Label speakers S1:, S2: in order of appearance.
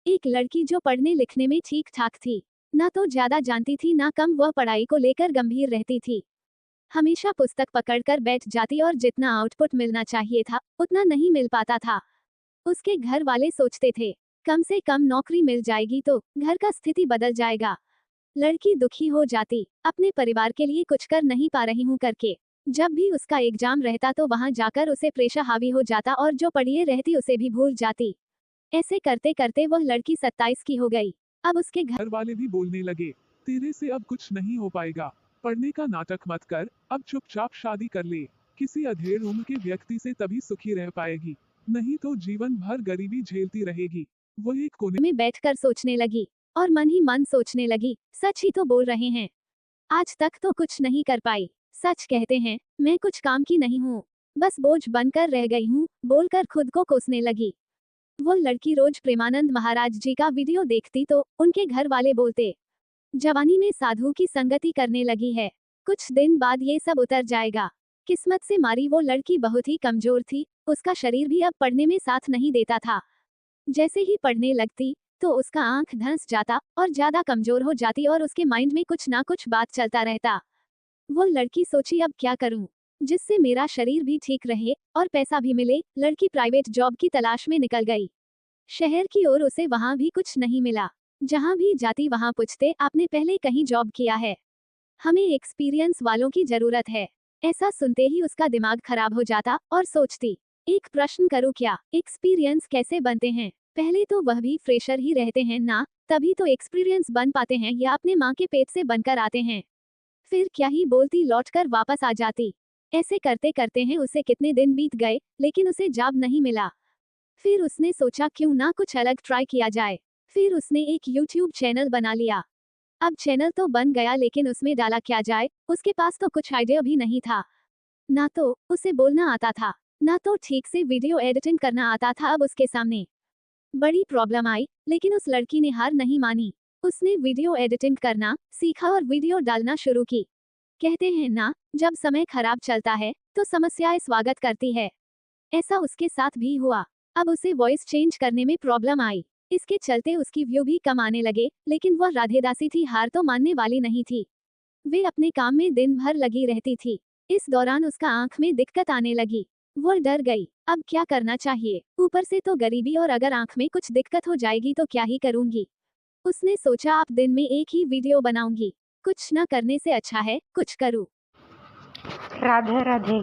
S1: एक लड़की जो पढ़ने लिखने में ठीक ठाक थी, ना तो ज्यादा जानती थी ना कम, वह पढ़ाई को लेकर गंभीर रहती थी। हमेशा पुस्तक पकड़कर बैठ जाती और जितना आउटपुट मिलना चाहिए था उतना नहीं मिल पाता था। उसके घर वाले सोचते थे कम से कम नौकरी मिल जाएगी तो घर का स्थिति बदल जाएगा। लड़की दुखी हो जाती, अपने परिवार के लिए कुछ कर नहीं पा रही हूँ करके। जब भी उसका एग्जाम रहता तो वहां जाकर उसे प्रेशर हावी हो जाता और जो पढ़िए रहती उसे भी भूल जाती। ऐसे करते करते वह लड़की 27 की हो गई। अब उसके
S2: घर वाले भी बोलने लगे, तेरे से अब कुछ नहीं हो पाएगा, पढ़ने का नाटक मत कर, अब चुपचाप शादी कर ले। किसी अधेड़ उम्र के व्यक्ति से तभी सुखी रह पाएगी, नहीं तो जीवन भर गरीबी झेलती रहेगी। वो एक कोने
S1: में बैठकर सोचने लगी और मन ही मन सोचने लगी, सच ही तो बोल रहे हैं, आज तक तो कुछ नहीं कर पाई। सच कहते हैं मैं कुछ काम की नहीं हूँ, बस बोझ बनकर रह गई हूँ, बोलकर खुद को कोसने लगी। वो लड़की रोज प्रेमानंद महाराज जी का वीडियो देखती तो उनके घर वाले बोलते, जवानी में साधु की संगति करने लगी है, कुछ दिन बाद ये सब उतर जाएगा। किस्मत से मारी वो लड़की बहुत ही कमजोर थी, उसका शरीर भी अब पढ़ने में साथ नहीं देता था। जैसे ही पढ़ने लगती तो उसका आंख धंस जाता और ज्यादा कमजोर हो जाती और उसके माइंड में कुछ ना कुछ बात चलता रहता। वो लड़की सोची अब क्या करूं जिससे मेरा शरीर भी ठीक रहे और पैसा भी मिले। लड़की प्राइवेट जॉब की तलाश में निकल गई शहर की ओर। उसे वहां भी कुछ नहीं मिला। जहां भी जाती वहां पूछते, आपने पहले कहीं जॉब किया है, हमें एक्सपीरियंस वालों की जरूरत है। ऐसा सुनते ही उसका दिमाग खराब हो जाता और सोचती, एक प्रश्न करूं क्या, एक्सपीरियंस कैसे बनते हैं? पहले तो वह भी फ्रेशर ही रहते हैं ना, तभी तो एक्सपीरियंस बन पाते हैं, या अपने माँ के पेट से बनकर आते हैं। फिर क्या ही बोलती, लौटकर वापस आ जाती। ऐसे करते करते हैं उसे कितने दिन बीत गए, लेकिन उसे जॉब नहीं मिला। फिर उसने सोचा क्यों ना कुछ अलग ट्राई किया जाए। फिर उसने एक YouTube चैनल बना लिया। अब चैनल तो बन गया, लेकिन उसमें डाला क्या जाए, उसके पास तो कुछ आइडिया भी नहीं था। ना तो उसे बोलना आता था, ना तो ठीक से वीडियो एडिटिंग करना आता था। अब उसके सामने बड़ी प्रॉब्लम आई, लेकिन उस लड़की ने हार नहीं मानी। उसने वीडियो एडिटिंग करना सीखा और वीडियो डालना शुरू की। कहते हैं ना, जब समय खराब चलता है तो समस्याएं स्वागत करती है। ऐसा उसके साथ भी हुआ। अब उसे वॉइस चेंज करने में प्रॉब्लम आई, इसके चलते उसकी व्यू भी कम आने लगे। लेकिन वह राधेदासी थी, हार तो मानने वाली नहीं थी। वे अपने काम में दिन भर लगी रहती थी। इस दौरान उसका आंख में दिक्कत आने लगी। वो डर गई, अब क्या करना चाहिए, ऊपर से तो गरीबी, और अगर आंख में कुछ दिक्कत हो जाएगी तो क्या ही करूंगी। उसने सोचा, अब दिन में एक ही वीडियो बनाऊंगी, कुछ न करने से अच्छा है कुछ करूं।
S3: राधे राधे।